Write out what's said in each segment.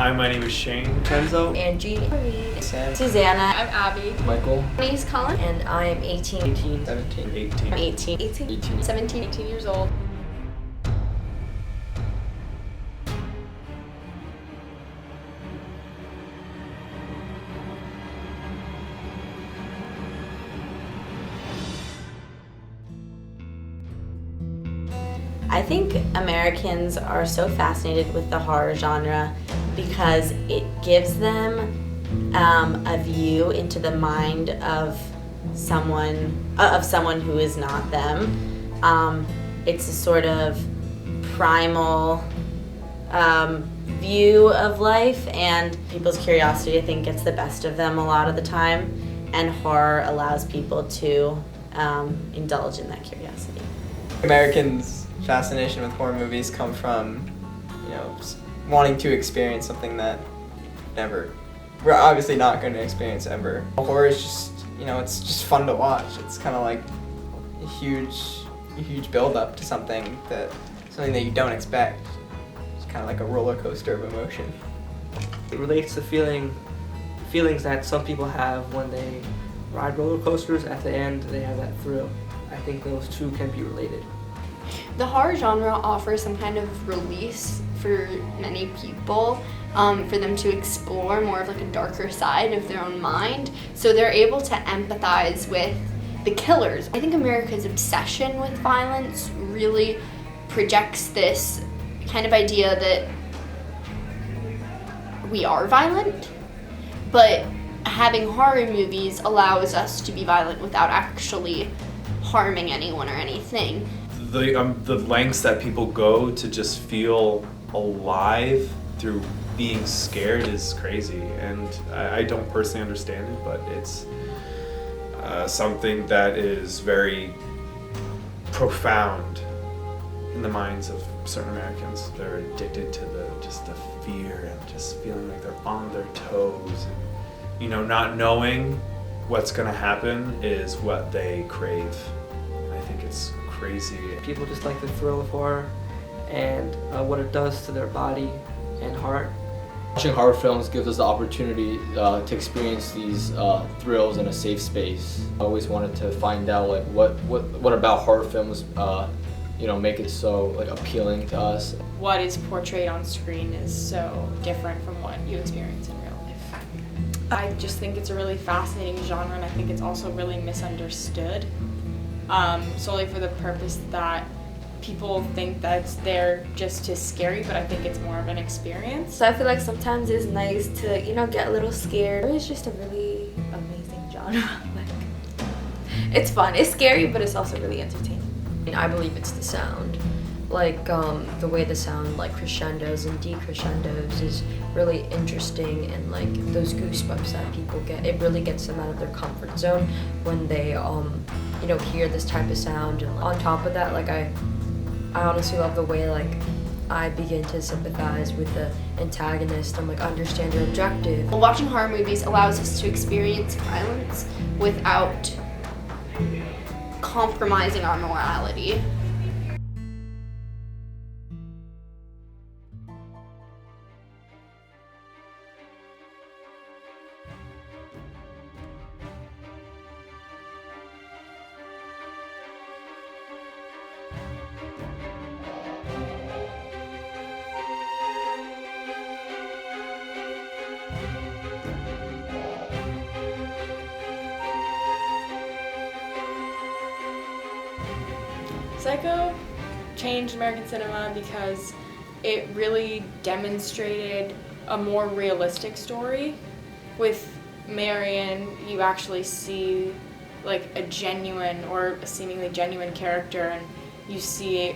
Hi, my name is Shane. Kenzo. Angie. Sam. Susanna. I'm Abby. Michael. My name's Colin. And I'm 18. 18. 17. 18. 18. 18. 17, 18 years old. I think Americans are so fascinated with the horror genre because it gives them a view into the mind of someone who is not them. It's a sort of primal view of life, and people's curiosity, I think, gets the best of them a lot of the time, and horror allows people to indulge in that curiosity. Americans' fascination with horror movies come from, wanting to experience something that we're obviously not going to experience ever. Horror is just, it's just fun to watch. It's kind of like a huge build-up to something that you don't expect. It's kind of like a roller coaster of emotion. It relates to feelings that some people have when they ride roller coasters. At the end, they have that thrill. I think those two can be related. The horror genre offers some kind of release for many people, for them to explore more of like a darker side of their own mind, so they're able to empathize with the killers. I think America's obsession with violence really projects this kind of idea that we are violent, but having horror movies allows us to be violent without actually harming anyone or anything. The lengths that people go to just feel alive through being scared is crazy, and I don't personally understand it, but it's something that is very profound in the minds of certain Americans. They're addicted to the fear and just feeling like they're on their toes, and not knowing what's going to happen is what they crave. And I think it's crazy. People just like the thrill of horror and what it does to their body and heart. Watching horror films gives us the opportunity to experience these thrills in a safe space. I always wanted to find out what about horror films make it so appealing to us. What is portrayed on screen is so different from what you experience in real life. I just think it's a really fascinating genre, and I think it's also really misunderstood, solely for the purpose that people think that it's there just to scare you, but I think it's more of an experience. So I feel like sometimes it's nice to, get a little scared. It's just a really amazing genre. It's fun. It's scary, but it's also really entertaining. I believe it's the sound. The way the sound crescendos and decrescendos is really interesting, and those goosebumps that people get, it really gets them out of their comfort zone when they hear this type of sound. And on top of that, I honestly love the way I begin to sympathize with the antagonist and understand their objective. Watching horror movies allows us to experience violence without compromising our morality. Psycho changed American cinema because it really demonstrated a more realistic story. With Marion, you actually see a genuine or a seemingly genuine character, and you see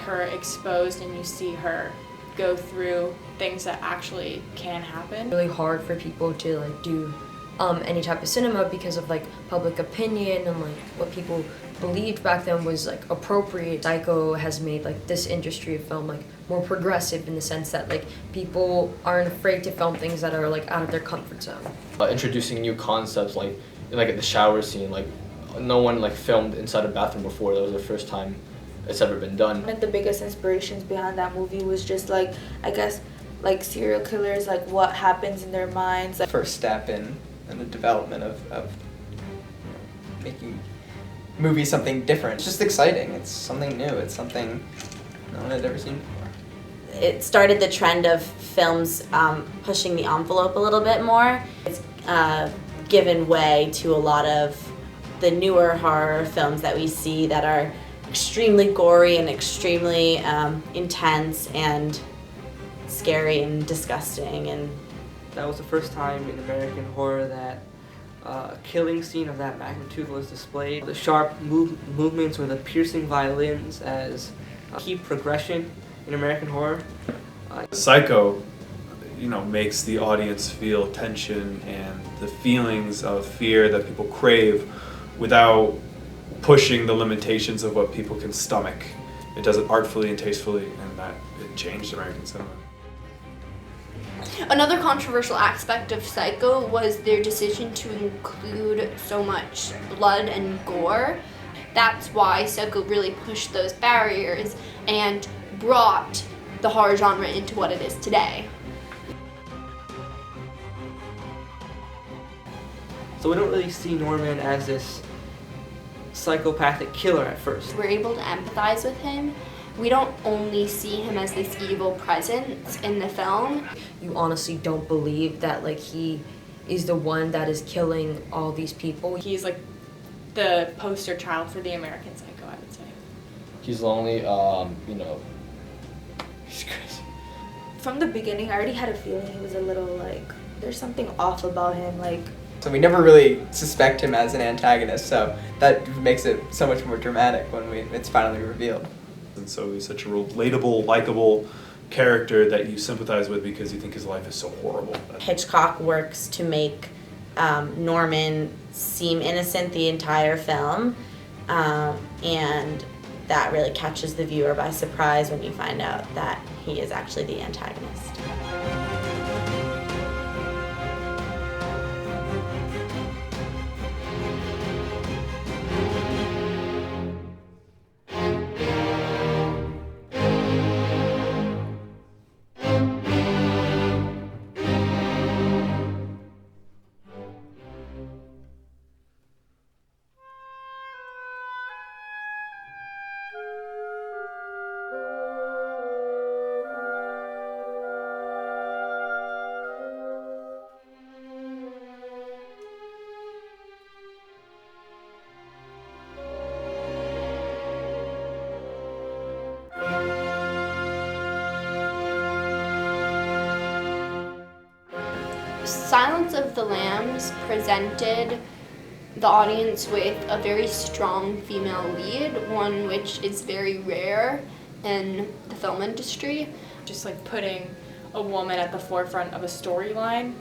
her exposed and you see her go through things that actually can happen. Really hard for people to do any type of cinema because of public opinion and what people believed back then was appropriate. Psycho has made this industry of film more progressive in the sense that people aren't afraid to film things that are out of their comfort zone. Introducing new concepts at the shower scene, no one filmed inside a bathroom before. That was the first time it's ever been done. And the biggest inspirations behind that movie was just I guess like serial killers, like what happens in their minds. Like, First step in the development of making movies something different. It's just exciting. It's something new. It's something no one had ever seen before. It started the trend of films pushing the envelope a little bit more. It's given way to a lot of the newer horror films that we see that are extremely gory and extremely intense and scary and disgusting. And That was the first time in American horror that a killing scene of that magnitude was displayed. The sharp movements or the piercing violins as key progression in American horror. Psycho, makes the audience feel tension and the feelings of fear that people crave without pushing the limitations of what people can stomach. It does it artfully and tastefully, and that it changed American cinema. Another controversial aspect of Psycho was their decision to include so much blood and gore. That's why Psycho really pushed those barriers and brought the horror genre into what it is today. So we don't really see Norman as this psychopathic killer at first. We're able to empathize with him. We don't only see him as this evil presence in the film. You honestly don't believe that like he is the one that is killing all these people. He's like the poster child for the American Psycho, I would say. He's lonely, he's crazy. from the beginning, I already had a feeling he was a little like, there's something off about him, like. So we never really suspect him as an antagonist, so that makes it so much more dramatic when it's finally revealed. And so he's such a relatable, likable character that you sympathize with because you think his life is so horrible. Hitchcock works to make Norman seem innocent the entire film, and that really catches the viewer by surprise when you find out that he is actually the antagonist. Silence of the Lambs presented the audience with a very strong female lead, one which is very rare in the film industry. Just like putting a woman at the forefront of a storyline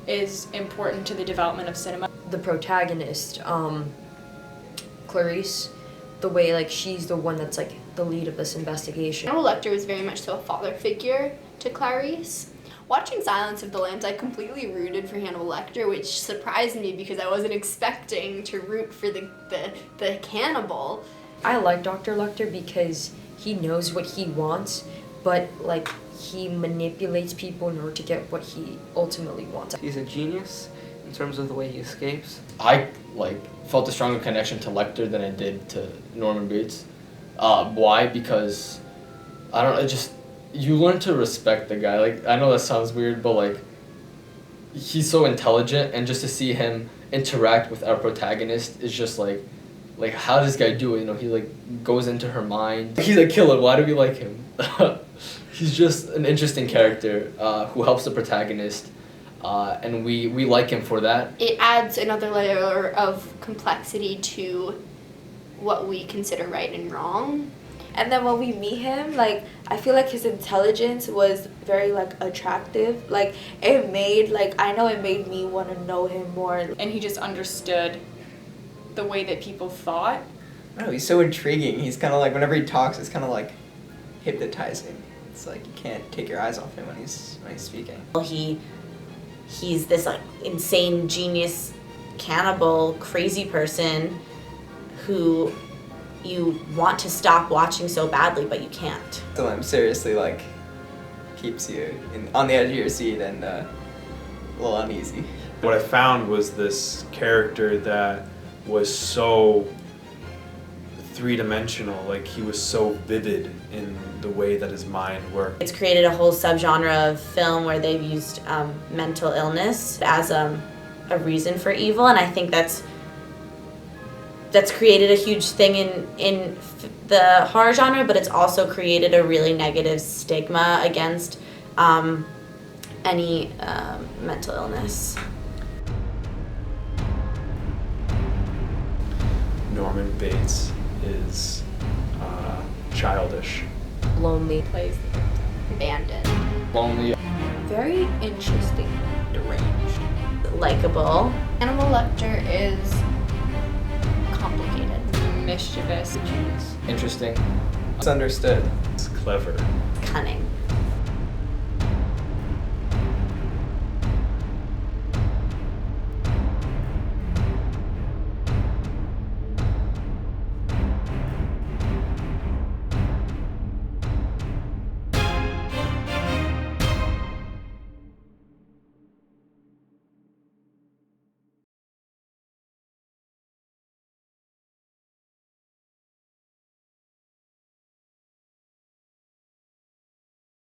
is important to the development of cinema. The protagonist, Clarice, the way like she's the one that's like the lead of this investigation. Hannibal Lecter was very much so a father figure to Clarice. Watching Silence of the Lambs, I completely rooted for Hannibal Lecter, which surprised me because I wasn't expecting to root for the cannibal. I like Dr. Lecter because he knows what he wants, but like he manipulates people in order to get what he ultimately wants. He's a genius in terms of the way he escapes. I felt a stronger connection to Lecter than I did to Norman Bates. Why? Because I don't know, you learn to respect the guy. Like, I know that sounds weird, but like he's so intelligent, and just to see him interact with our protagonist is just like how does this guy do it? You know, he like goes into her mind. He's a killer. Why do we like him? He's just an interesting character who helps the protagonist, and we like him for that. It adds another layer of complexity to what we consider right and wrong. And then when we meet him, like, I feel like his intelligence was very, like, attractive. Like, it made me want to know him more. And he just understood the way that people thought. I don't know, he's so intriguing. He's kind of like, whenever he talks, it's kind of like hypnotizing. It's like you can't take your eyes off him when he's speaking. He's this like insane genius cannibal crazy person who you want to stop watching so badly, but you can't. So I'm seriously like keeps you on the edge of your seat and a little uneasy. What I found was this character that was so three-dimensional, like he was so vivid in the way that his mind worked. It's created a whole subgenre of film where they've used mental illness as a reason for evil, and I think that's created a huge thing in the horror genre, but it's also created a really negative stigma against any mental illness. Norman Bates is childish. Lonely. Plays the Abandoned. Lonely. Very interesting. Deranged. Likeable. Hannibal Lecter is complicated. mischievous. Interesting. It's understood. It's clever. Cunning.